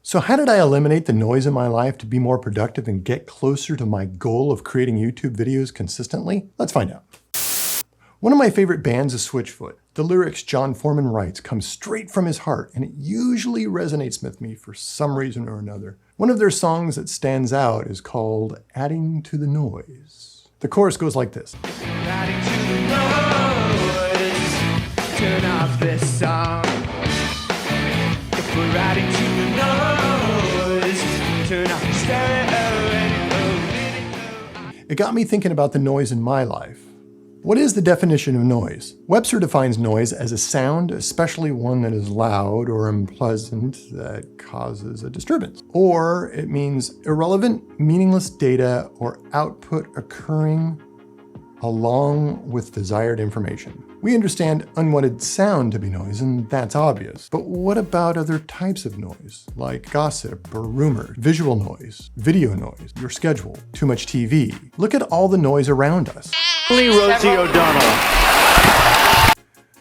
So how did I eliminate the noise in my life to be more productive and get closer to my goal of creating YouTube videos consistently? Let's find out. One of my favorite bands is Switchfoot. The lyrics Jon Foreman writes come straight from his heart, and it usually resonates with me for some reason or another. One of their songs that stands out is called Adding to the Noise. The chorus goes like this. Adding to the noise, turn off this song. If we're adding to the noise, turn off the stereo. It got me thinking about the noise in my life. What is the definition of noise? Webster defines noise as a sound, especially one that is loud or unpleasant that causes a disturbance. Or it means irrelevant, meaningless data or output occurring along with desired information. We understand unwanted sound to be noise, and that's obvious. But what about other types of noise, like gossip or rumor, visual noise, video noise, your schedule, too much TV? Look at all the noise around us. Rosie O'Donnell.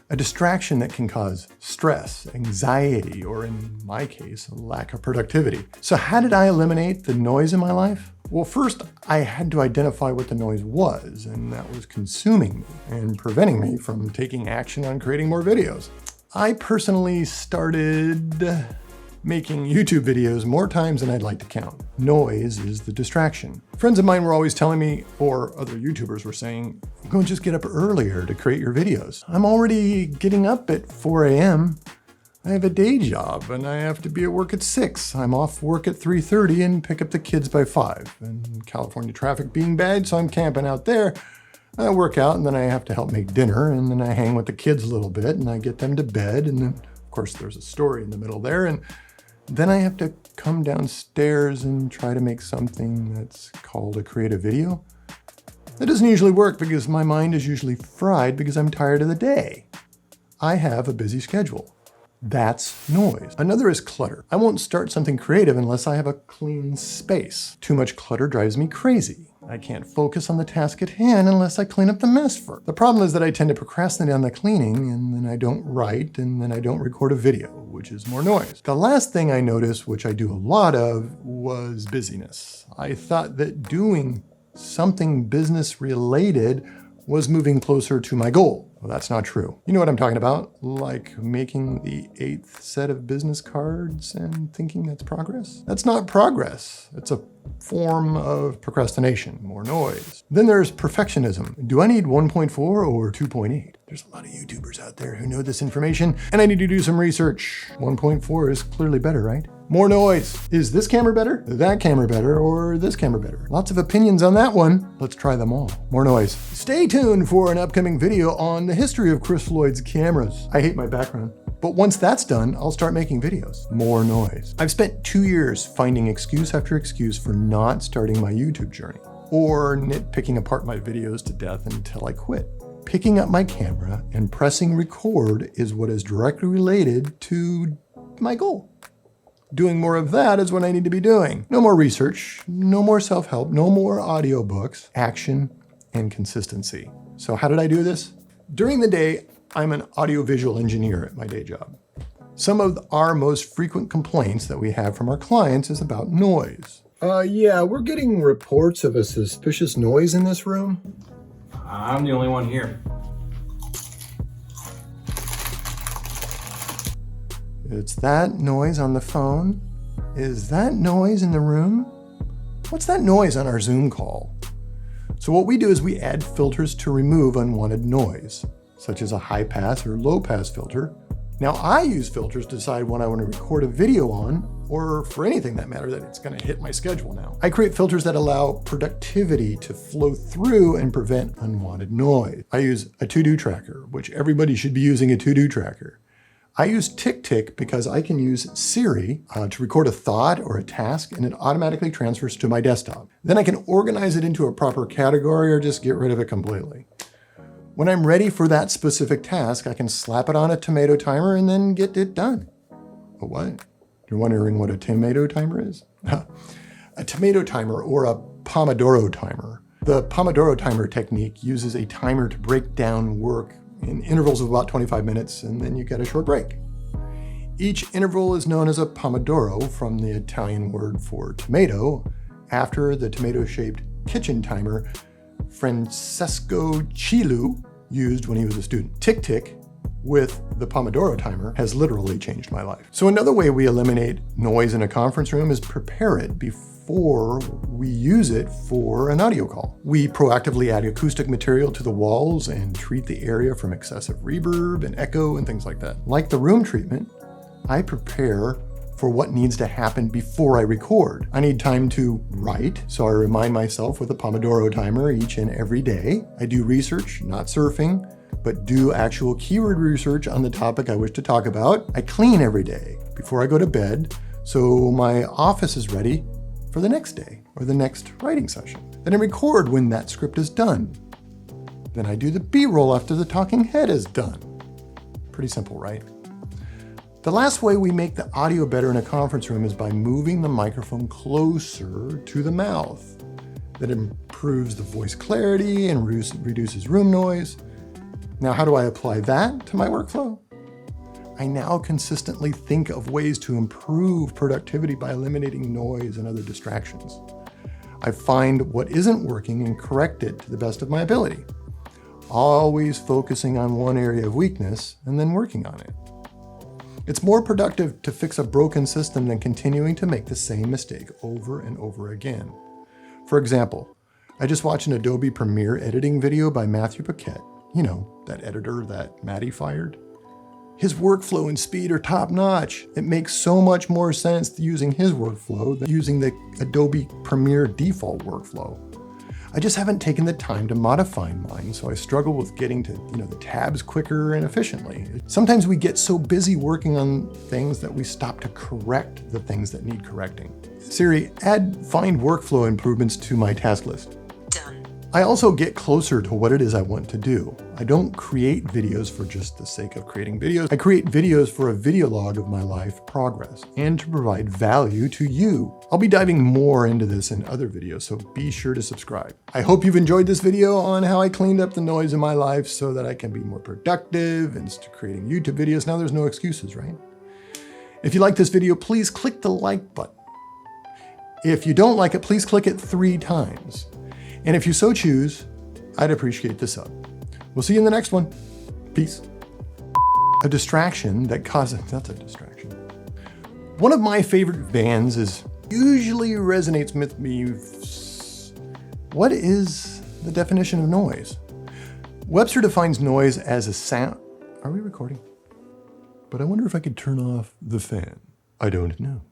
A distraction that can cause stress, anxiety, or in my case, a lack of productivity. So how did I eliminate the noise in my life? Well, first, I had to identify what the noise was, and that was consuming me and preventing me from taking action on creating more videos. I personally started making YouTube videos more times than I'd like to count. Noise is the distraction. Friends of mine were always telling me, or other YouTubers were saying, go and just get up earlier to create your videos. I'm already getting up at 4 a.m. I have a day job and I have to be at work at 6. I'm off work at 3:30 and pick up the kids by 5. And California traffic being bad, so I'm camping out there. I work out and then I have to help make dinner, and then I hang with the kids a little bit and I get them to bed, and then of course there's a story in the middle there, and then I have to come downstairs and try to make something that's called a creative video. That doesn't usually work because my mind is usually fried because I'm tired of the day. I have a busy schedule. That's noise. Another is clutter. I won't start something creative unless I have a clean space. Too much clutter drives me crazy. I can't focus on the task at hand unless I clean up the mess first. The problem is that I tend to procrastinate on the cleaning, and then I don't write, and then I don't record a video, which is more noise. The last thing I noticed, which I do a lot of, was busyness. I thought that doing something business related was moving closer to my goal. Well, that's not true. You know what I'm talking about? Like making the 8th set of business cards and thinking that's progress? That's not progress. It's a form of procrastination, more noise. Then there's perfectionism. Do I need 1.4 or 2.8? There's a lot of YouTubers out there who know this information, and I need to do some research. 1.4 is clearly better, right? More noise. Is this camera better, that camera better, or this camera better? Lots of opinions on that one. Let's try them all. More noise. Stay tuned for an upcoming video on the history of Chris Floyd's cameras. I hate my background. But once that's done, I'll start making videos. More noise. I've spent 2 years finding excuse after excuse for not starting my YouTube journey, or nitpicking apart my videos to death until I quit. Picking up my camera and pressing record is what is directly related to my goal. Doing more of that is what I need to be doing. No more research, no more self-help, no more audiobooks, action and consistency. So how did I do this? During the day, I'm an audiovisual engineer at my day job. Some of our most frequent complaints that we have from our clients is about noise. Yeah, we're getting reports of a suspicious noise in this room. I'm the only one here. It's that noise on the phone. Is that noise in the room? What's that noise on our Zoom call? So what we do is we add filters to remove unwanted noise, such as a high pass or low pass filter. Now I use filters to decide when I want to record a video on, or for anything that matter that it's going to hit my schedule now. I create filters that allow productivity to flow through and prevent unwanted noise. I use a to-do tracker, which everybody should be using a to-do tracker. I use TickTick because I can use Siri to record a thought or a task, and it automatically transfers to my desktop. Then I can organize it into a proper category or just get rid of it completely. When I'm ready for that specific task, I can slap it on a tomato timer and then get it done. A what? You're wondering what a tomato timer is? A tomato timer, or a Pomodoro timer. The Pomodoro timer technique uses a timer to break down work in intervals of about 25 minutes, and then you get a short break. Each interval is known as a pomodoro, from the Italian word for tomato, after the tomato-shaped kitchen timer Francesco Cilu used when he was a student. Tick-tick with the Pomodoro timer has literally changed my life. So another way we eliminate noise in a conference room is prepare it before we use it for an audio call. We proactively add acoustic material to the walls and treat the area from excessive reverb and echo and things like that. Like the room treatment, I prepare for what needs to happen before I record. I need time to write, so I remind myself with a Pomodoro timer each and every day. I do research, not surfing, but do actual keyword research on the topic I wish to talk about. I clean every day before I go to bed, so my office is ready for the next day or the next writing session. Then I record when that script is done. Then I do the B-roll after the talking head is done. Pretty simple, right? The last way we make the audio better in a conference room is by moving the microphone closer to the mouth. That improves the voice clarity and reduces room noise. Now, how do I apply that to my workflow? I now consistently think of ways to improve productivity by eliminating noise and other distractions. I find what isn't working and correct it to the best of my ability, always focusing on one area of weakness and then working on it. It's more productive to fix a broken system than continuing to make the same mistake over and over again. For example, I just watched an Adobe Premiere editing video by Matthew Paquette. You know, that editor that Maddie fired. His workflow and speed are top notch. It makes so much more sense using his workflow than using the Adobe Premiere default workflow. I just haven't taken the time to modify mine, so I struggle with getting to, the tabs quicker and efficiently. Sometimes we get so busy working on things that we stop to correct the things that need correcting. Siri, add find workflow improvements to my task list. Done. I also get closer to what it is I want to do. I don't create videos for just the sake of creating videos. I create videos for a video log of my life progress and to provide value to you. I'll be diving more into this in other videos, so be sure to subscribe. I hope you've enjoyed this video on how I cleaned up the noise in my life so that I can be more productive and creating YouTube videos. Now there's no excuses, right? If you like this video, please click the like button. If you don't like it, please click it 3 times. And if you so choose, I'd appreciate the sub. We'll see you in the next one. Peace. A distraction that causes, that's a distraction. One of my favorite bands usually resonates with me. What is the definition of noise? Webster defines noise as a sound. Are we recording? But I wonder if I could turn off the fan. I don't know.